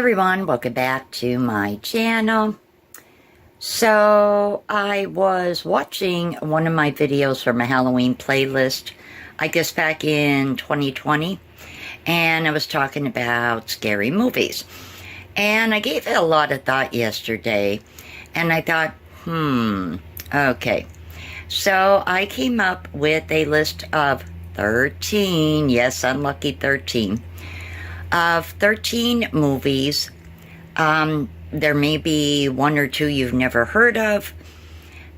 everyone, welcome back to my channel. So I was watching one of my videos from a Halloween playlist, I guess back in 2020, and I was talking about scary movies. And I gave it a lot of thought yesterday, and I thought, okay. So I came up with a list of 13, yes, unlucky 13, of 13 movies. There may be one or two you've never heard of.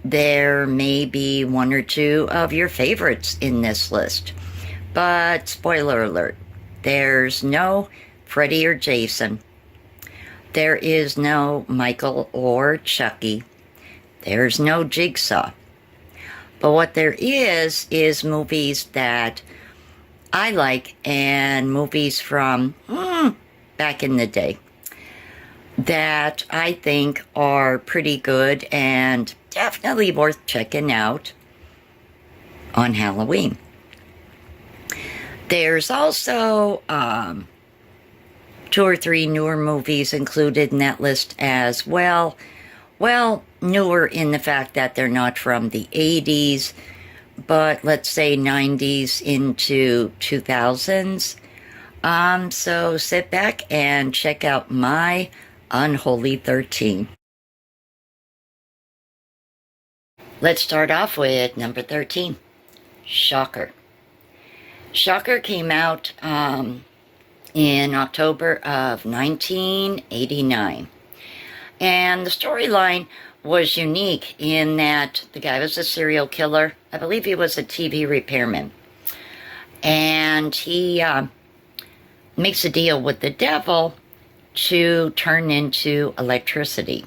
There may be one or two of your favorites in this list. But spoiler alert, there's no Freddy or Jason. There is no Michael or Chucky. There's no Jigsaw. But what there is movies that I like, and movies from back in the day that I think are pretty good and definitely worth checking out on Halloween. There's also 2 or 3 newer movies included in that list as well. Well, newer in the fact that they're not from the 80s, but let's say 90s into 2000s. So sit back and check out my Unholy 13. Let's start off with number 13, Shocker. Shocker came out in October of 1989. And the storyline was unique in that the guy was a serial killer. I believe he was a TV repairman. And he makes a deal with the devil to turn into electricity.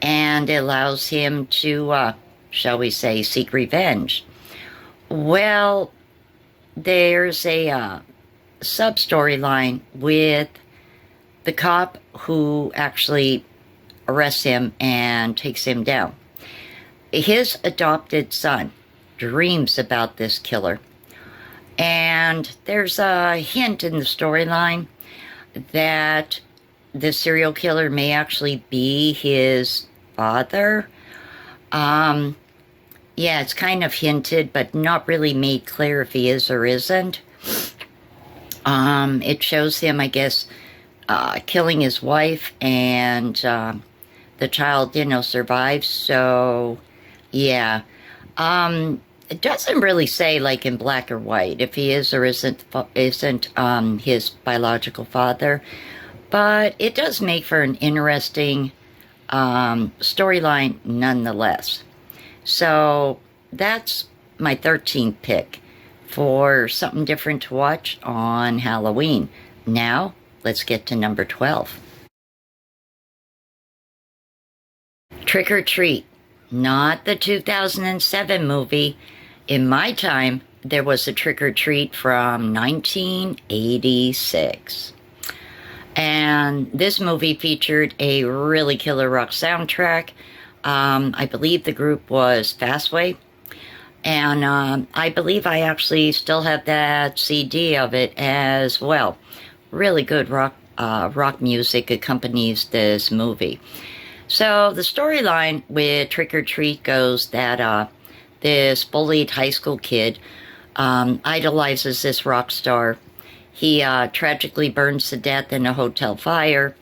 And it allows him to, shall we say, seek revenge. Well, there's a sub-storyline with the cop who actually arrests him and takes him down. His adopted son dreams about this killer. And there's a hint in the storyline that the serial killer may actually be his father. Yeah, it's kind of hinted, but not really made clear if he is or isn't. It shows him, I guess, killing his wife, and the child, survives. So, yeah. It doesn't really say, like, in black or white, if he is or isn't his biological father. But it does make for an interesting storyline nonetheless. So that's my 13th pick for something different to watch on Halloween. Now, let's get to number 12. Trick or Treat, not the 2007 movie. In my time, there was a Trick or Treat from 1986. And this movie featured a really killer rock soundtrack. I believe the group was Fastway. And I believe I actually still have that CD of it as well. Really good rock music accompanies this movie. So the storyline with Trick or Treat goes that this bullied high school kid idolizes this rock star. He tragically burns to death in a hotel fire,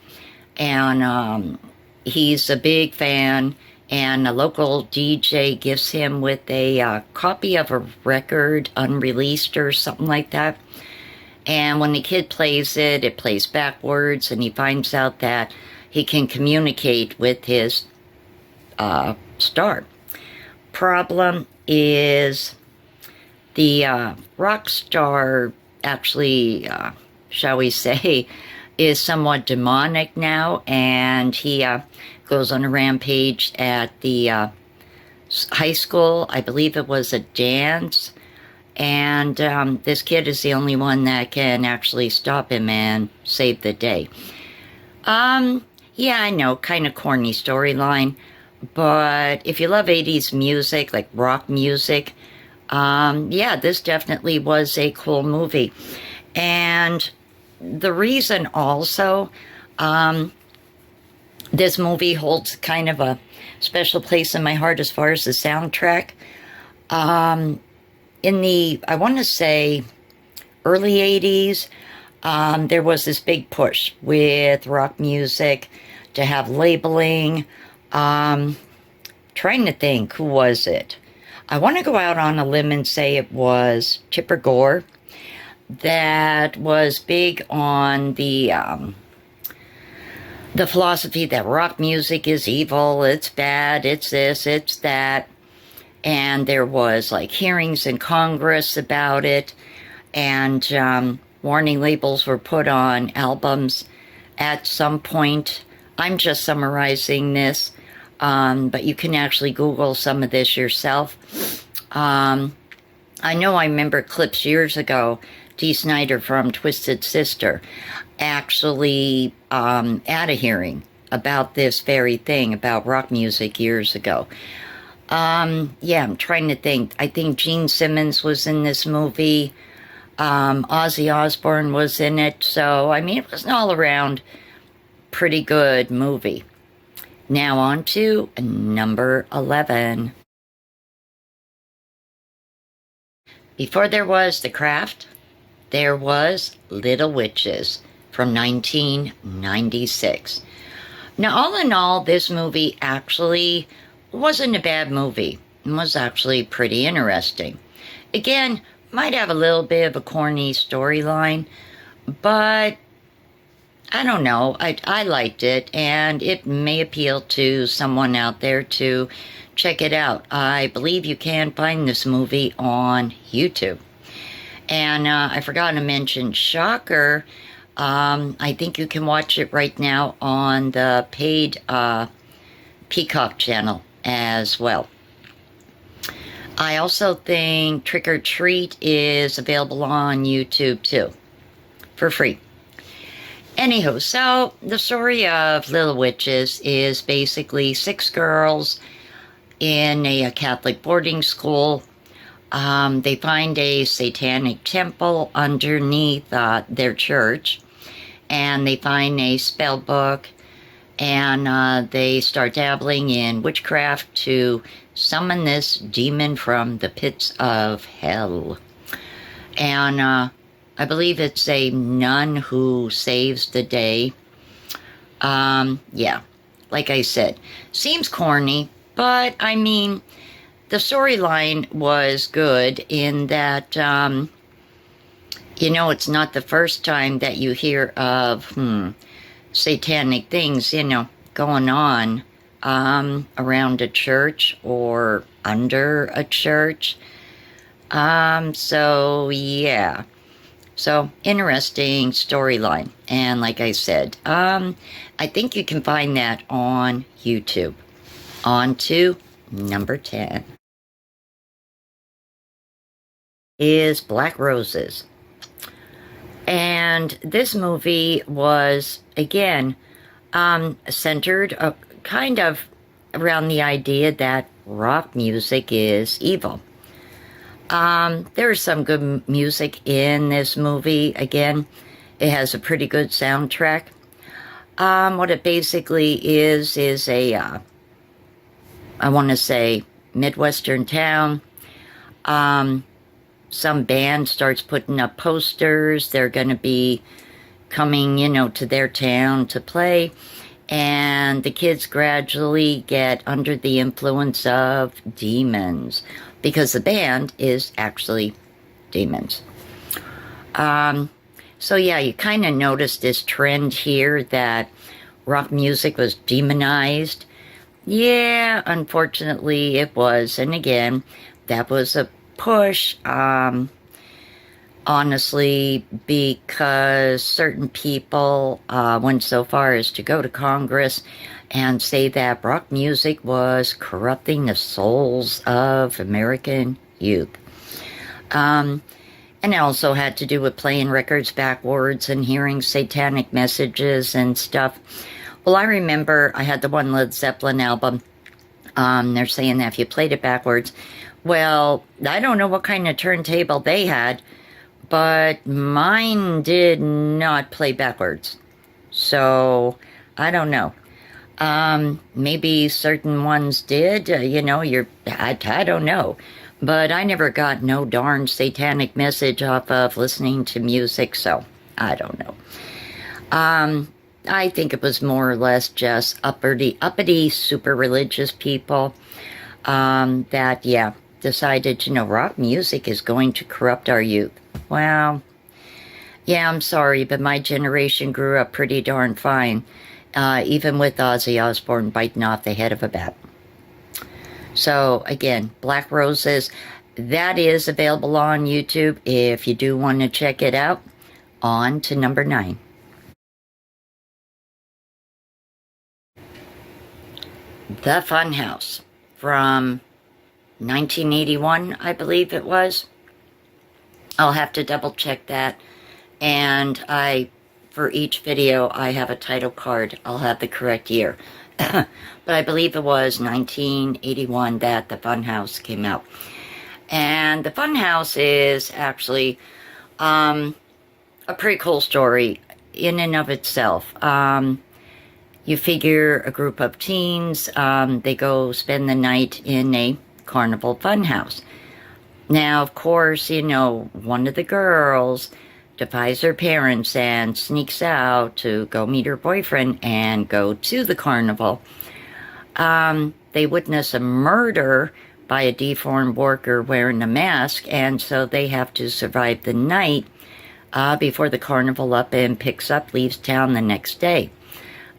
and he's a big fan, and a local DJ gives him with a copy of a record, unreleased or something like that. And when the kid plays it, it plays backwards, and he finds out that he can communicate with his star. Problem is the rock star actually, shall we say, is somewhat demonic now, and he goes on a rampage at the high school. I believe it was a dance, and this kid is the only one that can actually stop him and save the day. Yeah, I know, kind of corny storyline, but if you love 80s music, like rock music, yeah, this definitely was a cool movie. And the reason also This movie holds kind of a special place in my heart as far as the soundtrack. In the, I want to say, early 80s, there was this big push with rock music to have labeling. Trying to think, who was it? I want to go out on a limb and say it was Chipper Gore that was big on the philosophy that rock music is evil, it's bad, it's this, it's that. And there was like hearings in Congress about it, and warning labels were put on albums at some point. I'm just summarizing this, but you can actually Google some of this yourself. I know I remember clips years ago, Dee Snider from Twisted Sister actually at a hearing about this very thing, about rock music years ago. Yeah, I'm trying to think. I think Gene Simmons was in this movie. Ozzy Osbourne was in it. So, I mean, it was an all-around pretty good movie. Now on to number 11. Before there was The Craft, there was Little Witches from 1996. Now, all in all, this movie actually wasn't a bad movie. It was actually pretty interesting. Again, might have a little bit of a corny storyline, but I don't know. I liked it, and it may appeal to someone out there to check it out. I believe you can find this movie on YouTube. And I forgot to mention, shocker, I think you can watch it right now on the paid Peacock channel as well. I also think Trick or Treat is available on YouTube too, for free. Anywho, so the story of Little Witches is basically 6 girls in a Catholic boarding school. They find a satanic temple underneath their church, and they find a spell book, and they start dabbling in witchcraft to summon this demon from the pits of hell. And I believe it's a nun who saves the day. Yeah, like I said, seems corny, but I mean, the storyline was good in that, you know, it's not the first time that you hear of satanic things, you know, going on around a church or under a church. So yeah. So, interesting storyline. And like I said, I think you can find that on YouTube. On to number 10 is Black Roses. And this movie was, again, centered kind of around the idea that rock music is evil. There's some good music in this movie. Again, it has a pretty good soundtrack. What it basically is a, I want to say, Midwestern town. Some band starts putting up posters. They're going to be coming, you know, to their town to play. And the kids gradually get under the influence of demons, because the band is actually demons. So yeah, you kind of notice this trend here that rock music was demonized. Yeah, unfortunately it was. And again, that was a push, honestly, because certain people went so far as to go to Congress and say that rock music was corrupting the souls of American youth. And it also had to do with playing records backwards and hearing satanic messages and stuff. Well, I remember I had the one Led Zeppelin album. They're saying that if you played it backwards, well, I don't know what kind of turntable they had, but mine did not play backwards. So, I don't know. Maybe certain ones did, I don't know. But I never got no darn satanic message off of listening to music, so I don't know. I think it was more or less just uppity, super religious people that, yeah, decided, rock music is going to corrupt our youth. Well, yeah, I'm sorry, but my generation grew up pretty darn fine, even with Ozzy Osbourne biting off the head of a bat. So, again, Black Roses, that is available on YouTube if you do want to check it out. On to number 9. The Funhouse from 1981, I believe it was. I'll have to double check that. And for each video, I have a title card. I'll have the correct year. But I believe it was 1981 that The Funhouse came out. And The Funhouse is actually a pretty cool story in and of itself. You figure a group of teens, they go spend the night in a carnival funhouse. Now, of course, one of the girls defies her parents and sneaks out to go meet her boyfriend and go to the carnival. They witness a murder by a deformed worker wearing a mask, and so they have to survive the night before the carnival up and picks up, leaves town the next day.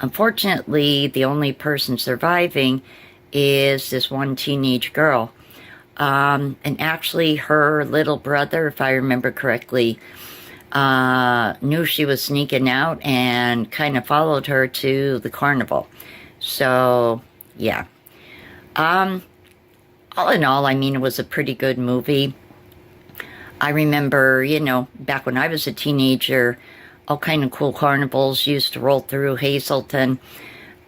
Unfortunately, the only person surviving is this one teenage girl. And actually, her little brother, if I remember correctly, knew she was sneaking out and kind of followed her to the carnival. So, yeah. All in all, I mean, it was a pretty good movie. I remember, back when I was a teenager, all kind of cool carnivals used to roll through Hazleton.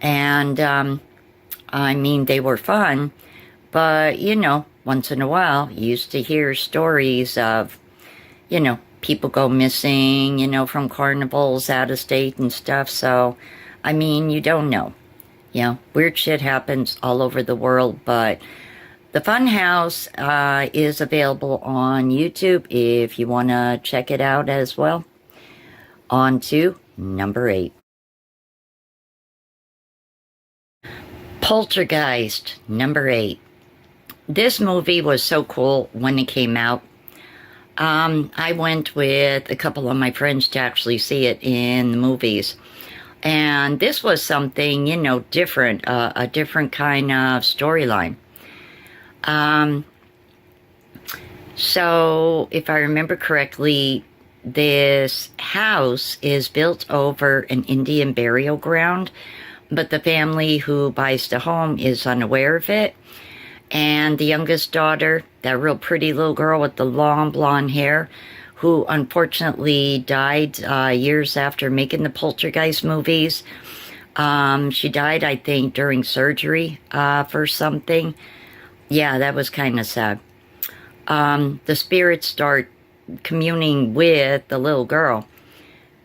And, I mean, they were fun. But, once in a while, you used to hear stories of, people go missing, from carnivals out of state and stuff. So, I mean, you don't know. Weird shit happens all over the world. But The Funhouse is available on YouTube if you want to check it out as well. On to number 8. Poltergeist, number 8. This movie was so cool when it came out. I went with a couple of my friends to actually see it in the movies. And this was something, different, a different kind of storyline. So, if I remember correctly, this house is built over an Indian burial ground, but the family who buys the home is unaware of it. And the youngest daughter, that real pretty little girl with the long blonde hair, who unfortunately died years after making the Poltergeist movies. She died, I think, during surgery for something. Yeah, that was kind of sad. The spirits start communing with the little girl.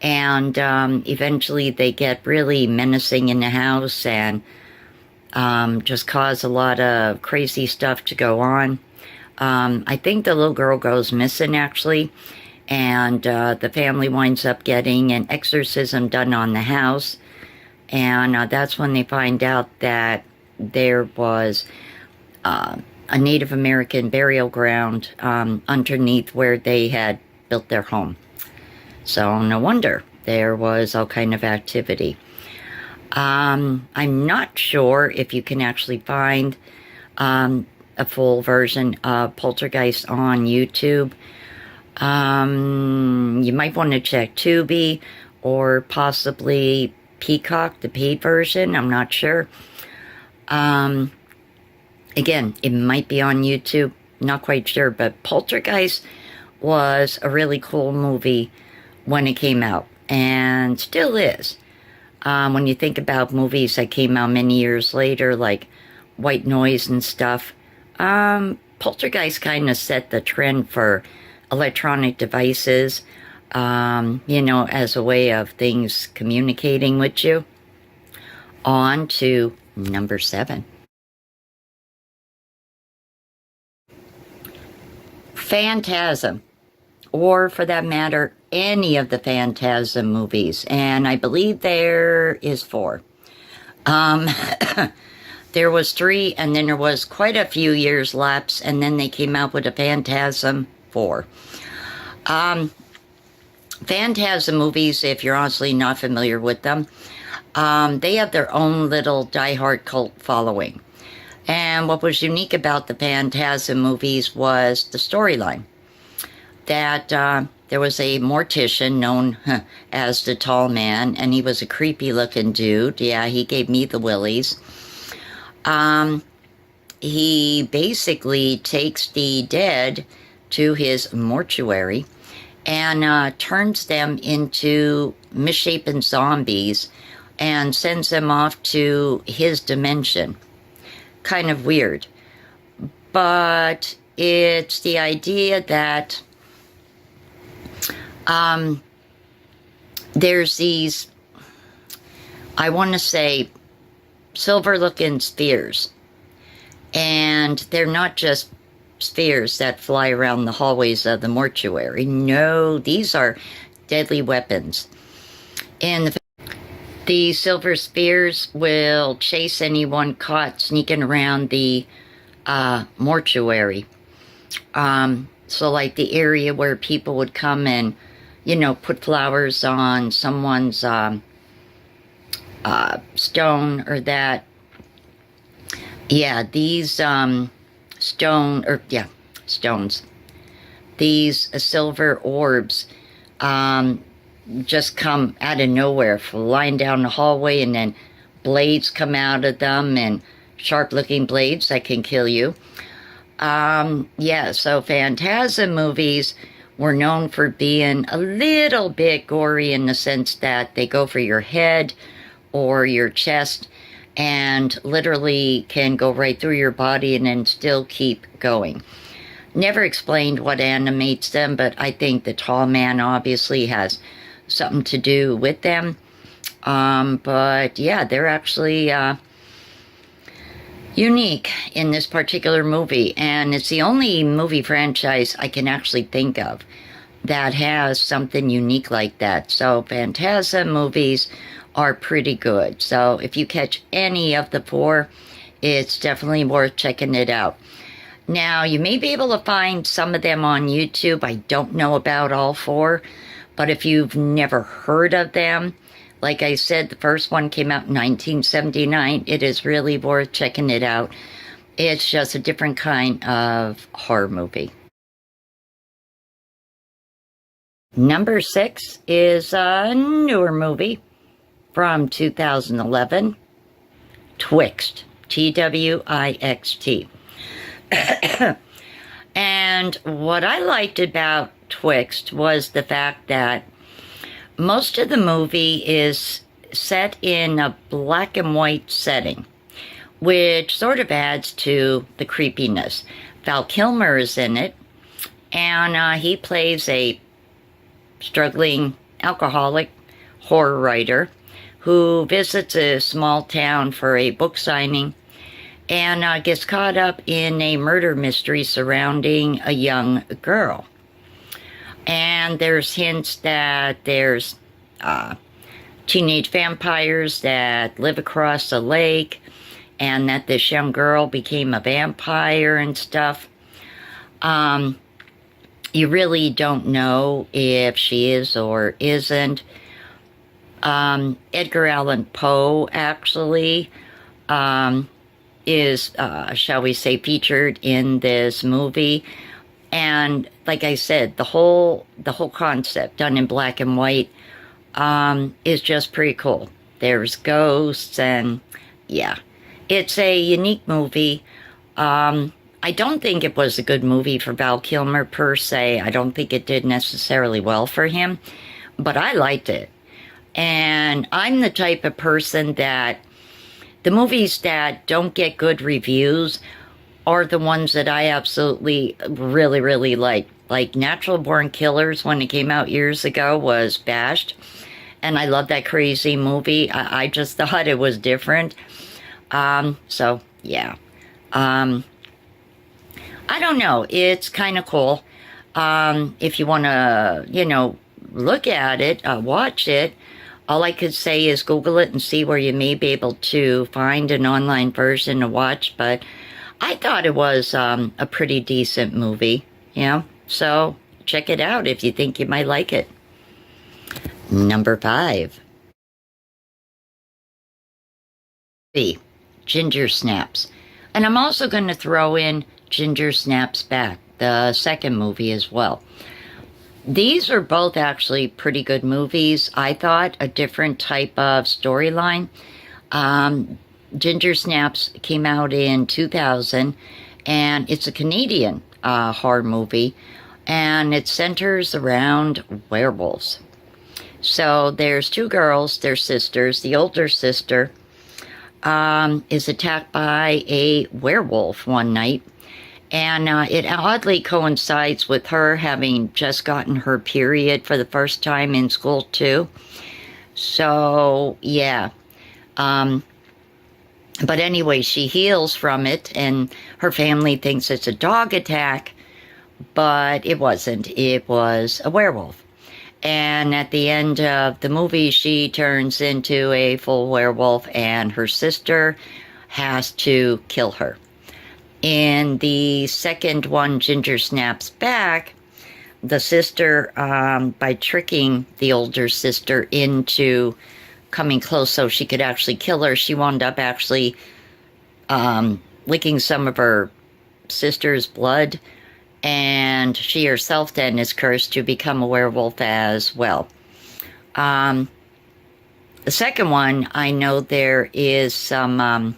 And eventually they get really menacing in the house and just cause a lot of crazy stuff to go on. I think the little girl goes missing, actually. And the family winds up getting an exorcism done on the house. And that's when they find out that there was a Native American burial ground underneath where they had built their home. So no wonder there was all kind of activity. I'm not sure if you can actually find a full version of Poltergeist on YouTube. You might want to check Tubi or possibly Peacock, the paid version. I'm not sure. Again, it might be on YouTube. Not quite sure, but Poltergeist was a really cool movie when it came out, and still is. When you think about movies that came out many years later, like White Noise and stuff, Poltergeist kind of set the trend for electronic devices. you know, as a way of things communicating with you. On to number 7. Phantasm, or for that matter, any of the Phantasm movies. And I believe there is 4. There was 3, and then there was quite a few years lapse, and then they came out with a Phantasm 4. Phantasm movies, if you're honestly not familiar with them, they have their own little diehard cult following. And what was unique about the Phantasm movies was the storyline. That there was a mortician known as the Tall Man, and he was a creepy looking dude. Yeah, he gave me the willies. He basically takes the dead to his mortuary and turns them into misshapen zombies and sends them off to his dimension. Kind of weird. But it's the idea that there's these, I want to say, silver-looking spheres. And they're not just spheres that fly around the hallways of the mortuary. No, these are deadly weapons. And the silver spheres will chase anyone caught sneaking around the mortuary. So like the area where people would come and, you know, put flowers on someone's stone or that. Yeah, these stones. These silver orbs just come out of nowhere, flying down the hallway, and then blades come out of them, and sharp-looking blades that can kill you. Yeah, so Phantasm movies were known for being a little bit gory in the sense that they go for your head or your chest and literally can go right through your body and then still keep going. Never explained what animates them, but I think the Tall Man obviously has something to do with them. But yeah, they're actually unique in this particular movie, and it's the only movie franchise I can actually think of that has something unique like that. So Phantasm movies are pretty good. So if you catch any of the 4, it's definitely worth checking it out. Now, you may be able to find some of them on YouTube. I don't know about all 4, but if you've never heard of them, like I said, the first one came out in 1979. It is really worth checking it out. It's just a different kind of horror movie. Number 6 is a newer movie from 2011, Twixt, Twixt. And what I liked about Twixt was the fact that most of the movie is set in a black and white setting, which sort of adds to the creepiness. Val Kilmer is in it, and he plays a struggling alcoholic horror writer who visits a small town for a book signing and gets caught up in a murder mystery surrounding a young girl. And there's hints that there's teenage vampires that live across a lake, and that this young girl became a vampire and stuff. You really don't know if she is or isn't. Edgar Allan Poe actually is, shall we say, featured in this movie. And like I said, the whole concept done in black and white is just pretty cool. There's ghosts, and yeah, it's a unique movie. I don't think it was a good movie for Val Kilmer per se. I don't think it did necessarily well for him, but I liked it. And I'm the type of person that the movies that don't get good reviews are the ones that I absolutely really, really like. Like Natural Born Killers, when it came out years ago, was bashed. And I love that crazy movie. I just thought it was different. So, yeah. I don't know. It's kind of cool. If you want to, look at it, watch it, all I could say is Google it and see where you may be able to find an online version to watch. But I thought it was a pretty decent movie, So check it out if you think you might like it. Number 5. B. Ginger Snaps. And I'm also going to throw in Ginger Snaps Back, the second movie as well. These are both actually pretty good movies. I thought a different type of storyline. Ginger Snaps came out in 2000, and it's a Canadian horror movie, and it centers around werewolves. So there's 2 girls, they're sisters. The older sister is attacked by a werewolf one night, and it oddly coincides with her having just gotten her period for the first time in school too. So yeah. But anyway, she heals from it, and her family thinks it's a dog attack, but it wasn't. It was a werewolf. And at the end of the movie, she turns into a full werewolf, and her sister has to kill her. In the second one, Ginger Snaps Back, the sister, by tricking the older sister into coming close so she could actually kill her, she wound up actually licking some of her sister's blood, and she herself then is cursed to become a werewolf as well. The second one, I know there is some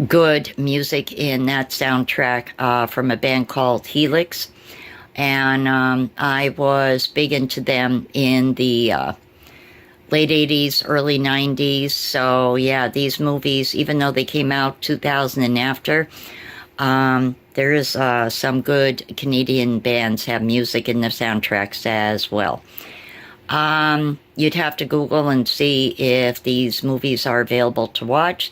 good music in that soundtrack from a band called Helix, and I was big into them in the late 80s, early 90s. So yeah, these movies, even though they came out 2000 and after, there is some good Canadian bands have music in the soundtracks as well. You'd have to Google and see if these movies are available to watch.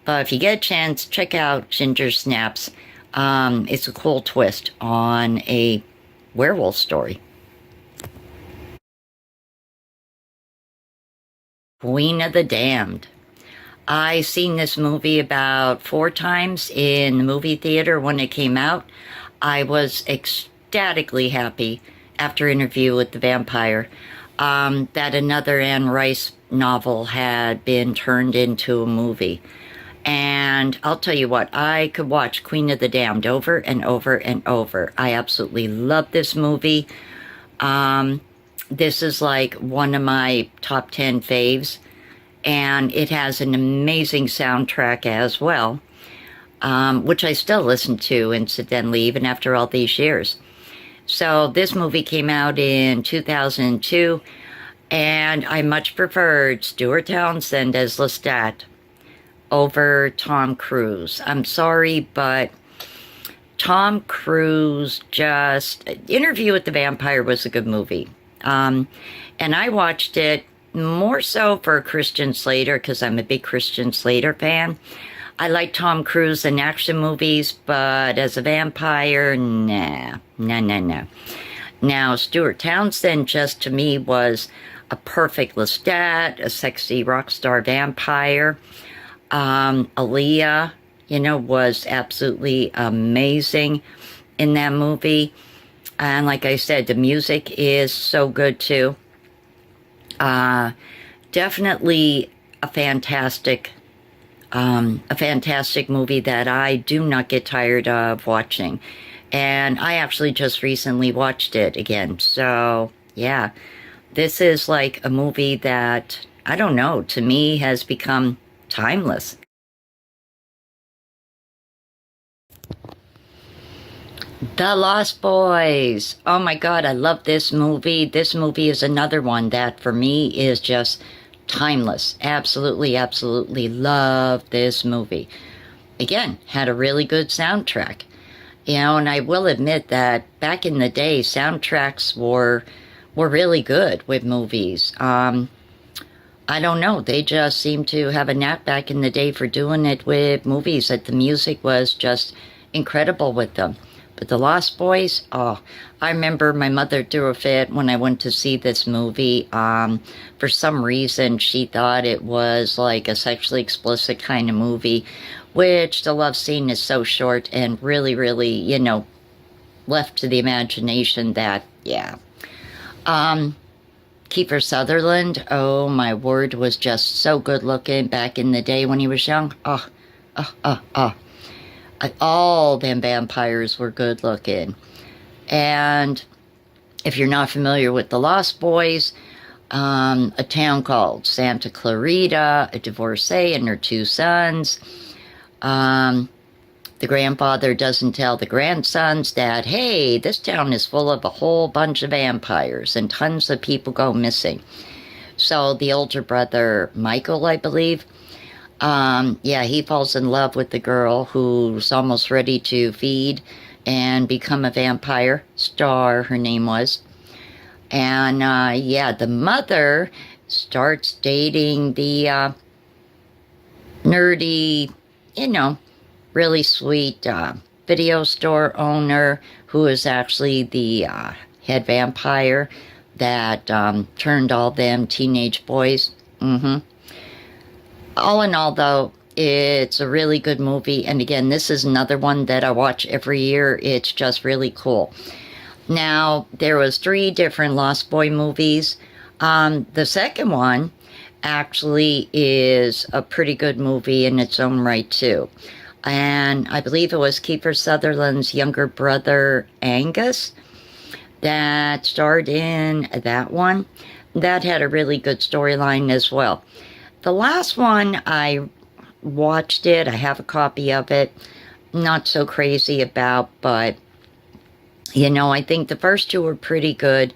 But if you get a chance, check out Ginger Snaps. It's a cool twist on a werewolf story. Queen of the Damned. I seen this movie about 4 times in the movie theater when it came out. I was ecstatically happy after Interview with the Vampire that another Anne Rice novel had been turned into a movie. And I'll tell you what, I could watch Queen of the Damned over and over and over. I absolutely love this movie. This is like one of my top 10 faves. And it has an amazing soundtrack as well, which I still listen to, incidentally, even after all these years. So this movie came out in 2002, and I much preferred Stuart Townsend as Lestat over Tom Cruise. I'm sorry, but Tom Cruise just... Interview with the Vampire was a good movie. And I watched it more so for Christian Slater, because I'm a big Christian Slater fan. I like Tom Cruise in action movies, but as a vampire, nah. Now, Stuart Townsend just to me was a perfect Lestat, a sexy rock star vampire. Aaliyah, was absolutely amazing in that movie. And like I said, the music is so good too. Definitely a fantastic movie that I do not get tired of watching. And I actually just recently watched it again. So yeah, this is like a movie that, I don't know, to me has become timeless. The Lost Boys. Oh my God, I love this movie. This movie is another one that for me is just timeless. Absolutely, absolutely love this movie. again, had a really good soundtrack. You know, and I will admit that back in the day, soundtracks were really good with movies. I don't know. They just seemed to have a knack back in the day for doing it with movies, that the music was just incredible with them. But The Lost Boys, oh, I remember my mother threw a fit when I went to see this movie. For some reason, she thought it was like a sexually explicit kind of movie, which the love scene is so short and really, really, you know, left to the imagination that, yeah. Kiefer Sutherland, oh my word, was just so good looking back in the day when he was young. All them vampires were good looking. And if you're not familiar with The Lost Boys, a town called Santa Clarita, a divorcee and her two sons. The grandfather doesn't tell the grandsons that, hey, this town is full of a whole bunch of vampires and tons of people go missing. So the older brother, Michael, I believe, yeah, he falls in love with the girl who's almost ready to feed and become a vampire. Star, her name was. And, yeah, the mother starts dating the nerdy, you know, really sweet video store owner who is actually the head vampire that turned all them teenage boys. All in all, though, it's a really good movie. And again, this is another one that I watch every year. It's just really cool. Now, there was 3 different Lost Boy movies. The second one actually is a pretty good movie in its own right, too. And I believe it was Kiefer Sutherland's younger brother, Angus, that starred in that one. That had a really good storyline as well. The last one, I watched it. I have a copy of it. Not so crazy about, but, you know, I think the first 2 were pretty good.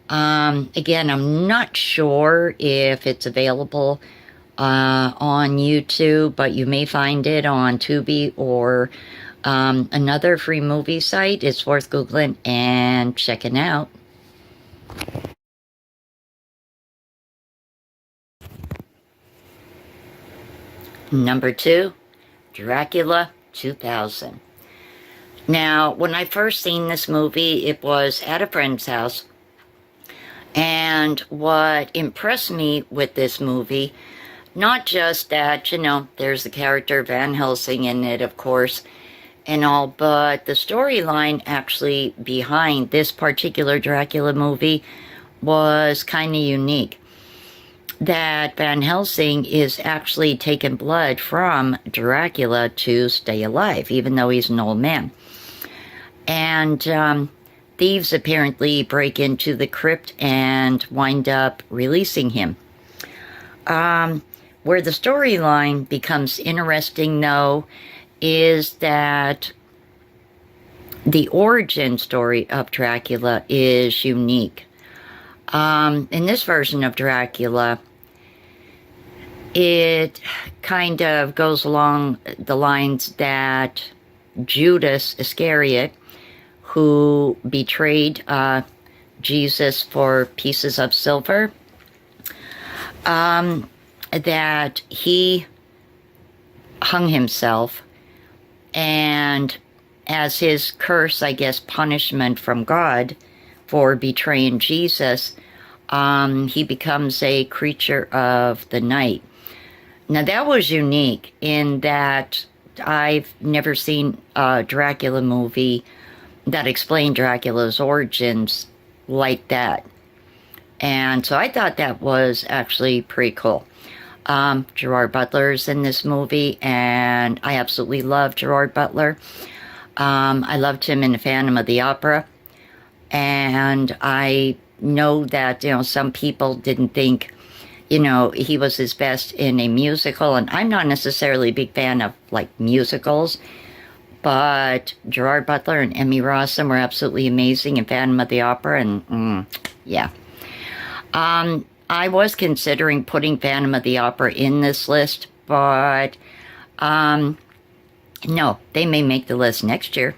Again, I'm not sure if it's available on YouTube, but you may find it on Tubi or another free movie site. It's worth Googling and checking out. Number 2, Dracula 2000. Now, when I first seen this movie, it was at a friend's house. And what impressed me with this movie, not just that, you know, there's the character Van Helsing in it, of course, and all, but the storyline actually behind this particular Dracula movie was kind of unique. That Van Helsing is actually taking blood from Dracula to stay alive, even though he's an old man. And thieves apparently break into the crypt and wind up releasing him. Where the storyline becomes interesting, though, is that the origin story of Dracula is unique. In this version of Dracula, it kind of goes along the lines that Judas Iscariot, who betrayed Jesus for pieces of silver, that he hung himself, and as his curse, I guess, punishment from God for betraying Jesus, he becomes a creature of the night. Now, that was unique in that I've never seen a Dracula movie that explained Dracula's origins like that. And so I thought that was actually pretty cool. Gerard Butler's in this movie, and I absolutely love Gerard Butler. I loved him in the Phantom of the Opera. And I know that, you know, some people didn't think, you know, he was his best in a musical. And I'm not necessarily a big fan of, like, musicals. But Gerard Butler and Emmy Rossum were absolutely amazing in Phantom of the Opera. And, yeah. I was considering putting Phantom of the Opera in this list. But No, they may make the list next year.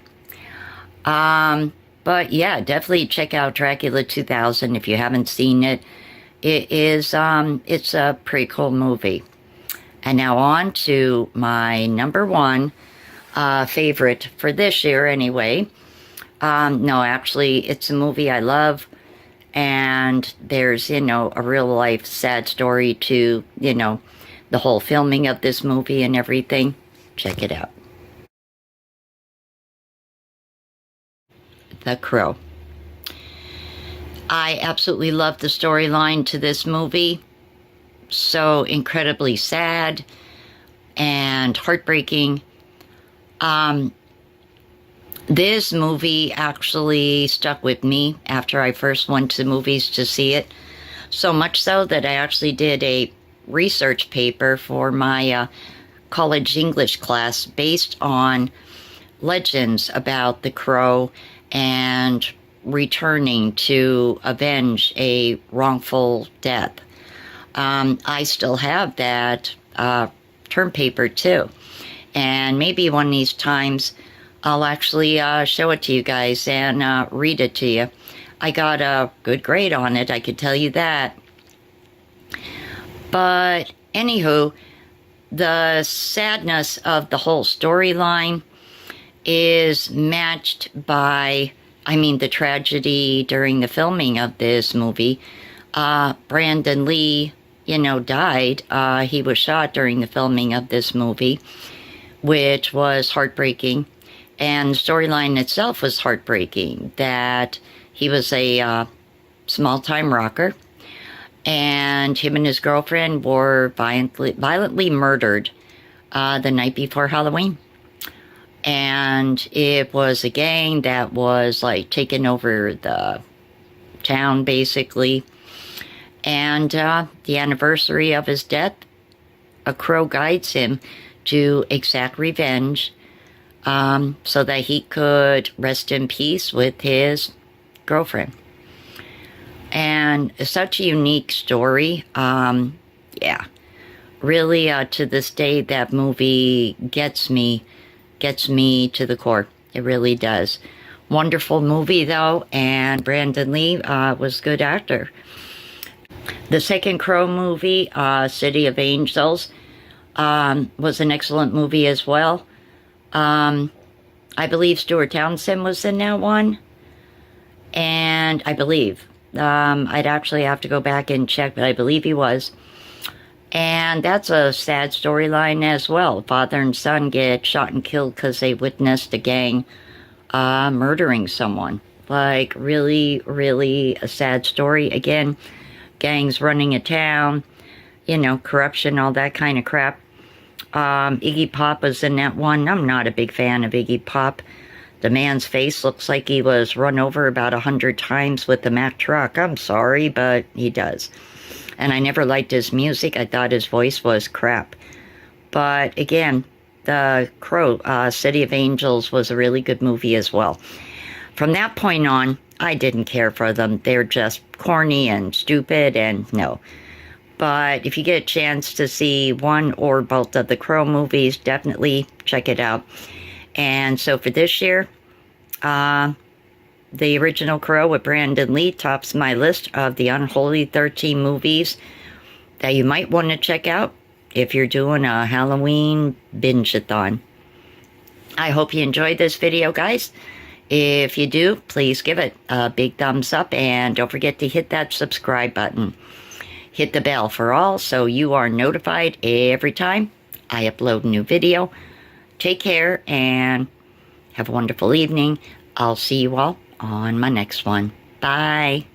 But yeah, definitely check out Dracula 2000 if you haven't seen it. It's a pretty cool movie. And now on to my number one favorite for this year anyway. No, actually, it's a movie I love. And there's, a real life sad story to, the whole filming of this movie and everything. Check it out. The Crow. I absolutely love the storyline to this movie. So incredibly sad and heartbreaking. This movie actually stuck with me after I first went to the movies to see it. So much so that I actually did a research paper for my college English class based on legends about the Crow and returning to avenge a wrongful death. I still have that term paper too. And maybe one of these times I'll actually show it to you guys and read it to you. I got a good grade on it, I could tell you that. But anywho, the sadness of the whole storyline is matched by, the tragedy during the filming of this movie. Brandon Lee, died. He was shot during the filming of this movie, which was heartbreaking. And the storyline itself was heartbreaking, that he was a small-time rocker, and him and his girlfriend were violently murdered the night before Halloween. And it was a gang that was, taking over the town, basically. And the anniversary of his death, a crow guides him to exact revenge so that he could rest in peace with his girlfriend. And such a unique story. Yeah, really, to this day, that movie gets me to the core. It really does. Wonderful movie, though, and Brandon Lee was a good actor. The second Crow movie, City of Angels, was an excellent movie as well. I believe Stuart Townsend was in that one. And I believe, I'd actually have to go back and check, but I believe he was. And that's a sad storyline as well. Father and son get shot and killed because they witnessed a gang murdering someone. Really, really a sad story. Again, gangs running a town, corruption, all that kind of crap. Iggy Pop was in that one. I'm not a big fan of Iggy Pop. The man's face looks like he was run over about 100 times with the Mack truck. I'm sorry, but he does. And I never liked his music. I thought his voice was crap. But again, The Crow, City of Angels was a really good movie as well. From that point on, I didn't care for them. They're just corny and stupid and no. But if you get a chance to see one or both of the Crow movies, definitely check it out. And so for this year, the original Crow with Brandon Lee tops my list of the Unholy 13 movies that you might want to check out if you're doing a Halloween binge-a-thon. I hope you enjoyed this video, guys. If you do, please give it a big thumbs up and don't forget to hit that subscribe button. Hit the bell for all so you are notified every time I upload a new video. Take care and have a wonderful evening. I'll see you all on my next one. Bye.